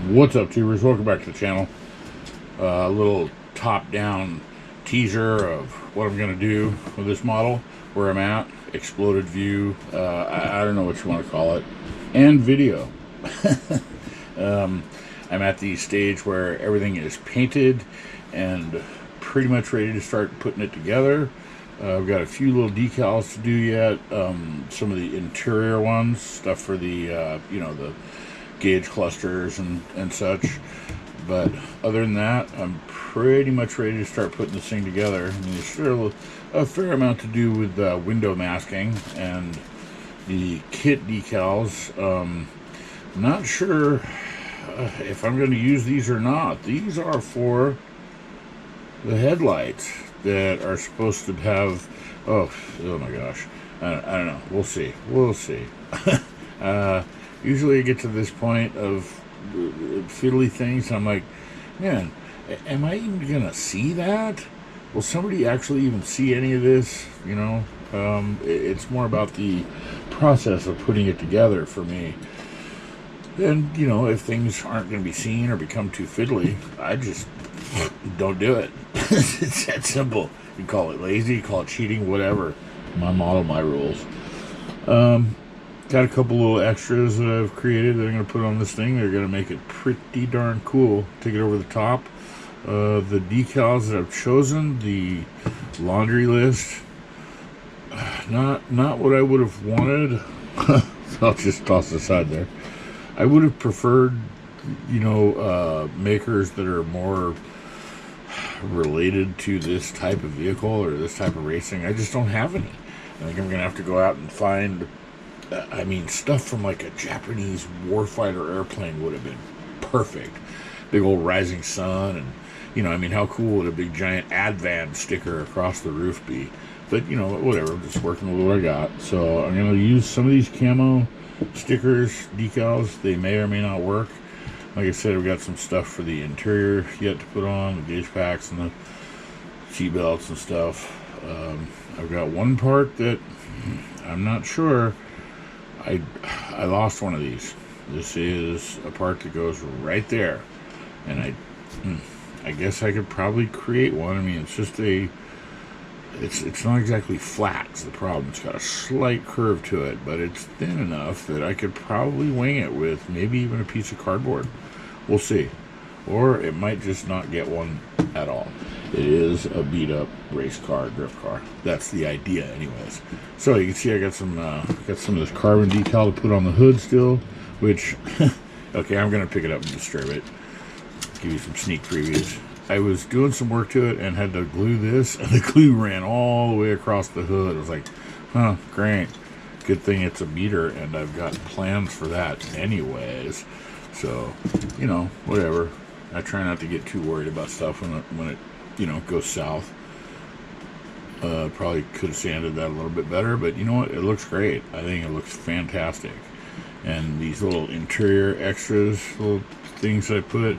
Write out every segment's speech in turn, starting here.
What's up, tubers? Welcome back to the channel. A little top-down teaser of what I'm going to do with this model, where I'm at, exploded view, I don't know what you want to call it, and video. I'm at the stage where everything is painted and pretty much ready to start putting it together. I've got a few little decals to do yet, some of the interior ones, stuff for the, the gauge clusters and such. But other than that, I'm pretty much ready to start putting this thing together. I mean, there's still a fair amount to do with window masking and the kit decals. Not sure if I'm going to use these or not. These are for the headlights that are supposed to have, oh my gosh, I don't know, we'll see. Usually I get to this point of fiddly things, and I'm like, man, am I even gonna see that? Will somebody actually even see any of this? It's more about the process of putting it together for me. And if things aren't going to be seen or become too fiddly, I just don't do it. It's that simple. You call it lazy, you call it cheating, whatever. My model, my rules. Got a couple little extras that I've created that I'm going to put on this thing. They're going to make it pretty darn cool. Take it over the top. The decals that I've chosen, the laundry list, not what I would have wanted. So I'll just toss it aside there. I would have preferred, makers that are more related to this type of vehicle or this type of racing. I just don't have any. I think I'm going to have to go out and find, stuff from like a Japanese warfighter airplane would have been perfect. Big old rising sun, and, how cool would a big giant Advan sticker across the roof be? But, whatever, I'm just working with what I got. So I'm going to use some of these camo stickers, decals. They may or may not work. Like I said, we've got some stuff for the interior yet to put on, the gauge packs and the seat belts and stuff. I've got one part that I'm not sure. I lost one of these. This is a part that goes right there, and I guess I could probably create one. I mean, it's just it's not exactly flat. It's the problem. It's got a slight curve to it, but it's thin enough that I could probably wing it with maybe even a piece of cardboard. We'll see. Or it might just not get one at all. It is a beat up race car, drift car. That's the idea anyways. So you can see I got some of this carbon decal to put on the hood still, which okay, I'm gonna pick it up and disturb it. Give you some sneak previews. I was doing some work to it and had to glue this, and the glue ran all the way across the hood. I was like, huh, great. Good thing it's a beater, and I've got plans for that anyways. So, whatever. I try not to get too worried about stuff when it goes south. Probably could have sanded that a little bit better, but you know what? It looks great. I think it looks fantastic. And these little interior extras, little things I put,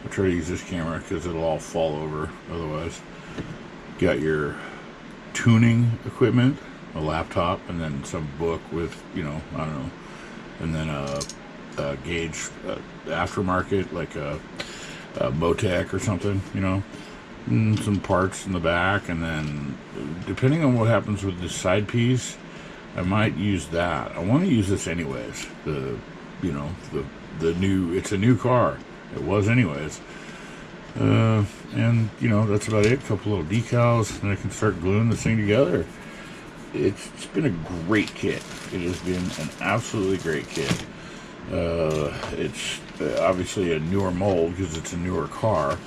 I'll try to use this camera because it'll all fall over otherwise. Got your tuning equipment, a laptop, and then some book with, I don't know, and then a gauge aftermarket, like a Motec or something, and some parts in the back. And then depending on what happens with this side piece, I might use that. I want to use this anyways. The new, it's a new car. It was anyways. And that's about it. A couple little decals, and I can start gluing this thing together. It's been a great kit. It has been an absolutely great kit. It's obviously a newer mold because it's a newer car,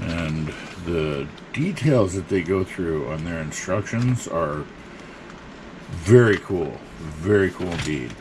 and the details that they go through on their instructions are very cool indeed.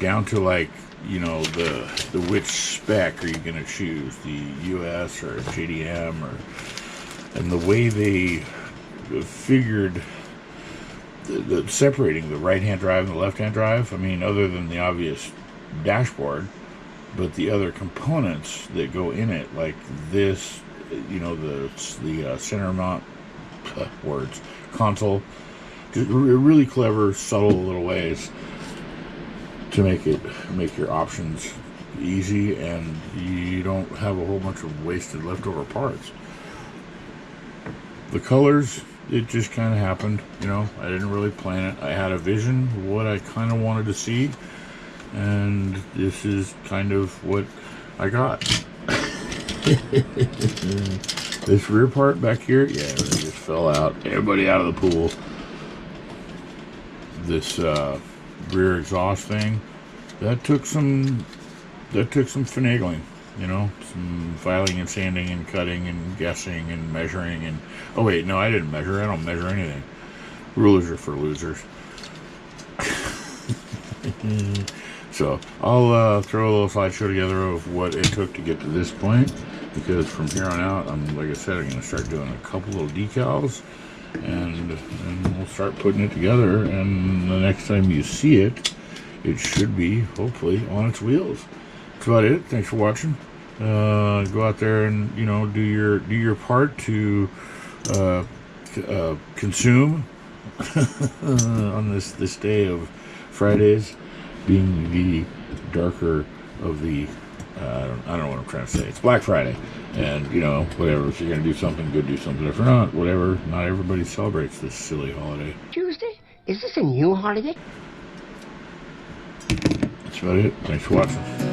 Down to like, the which spec are you going to choose, the US or JDM, and the way they figured the separating the right-hand drive and the left-hand drive. I mean, other than the obvious dashboard, but the other components that go in it, like this, the center mount console, just really clever, subtle little ways to make your options easy, and you don't have a whole bunch of wasted leftover parts. The colors, it just kind of happened, you know. I didn't really plan it. I had a vision of what I kind of wanted to see, and this is kind of what I got. This rear part back here, yeah, it just fell out. Everybody out of the pool. This rear exhaust thing, that took some finagling, you know, some filing and sanding and cutting and guessing and measuring. And oh wait, no, I didn't measure. I don't measure anything. Rulers are for losers. So I'll throw a little slideshow together of what it took to get to this point, because from here on out, like I said, I'm going to start doing a couple little decals, and we'll start putting it together. And the next time you see it, it should be hopefully on its wheels. That's about it. Thanks for watching. Go out there and, you know, do your part to consume on this day of Fridays, being the darker of the I don't know what I'm trying to say. It's Black Friday, and you know, whatever. If you're gonna do something good, do something. If not, whatever. Not everybody celebrates this silly holiday. Tuesday? Is this a new holiday? That's about it. Thanks for watching.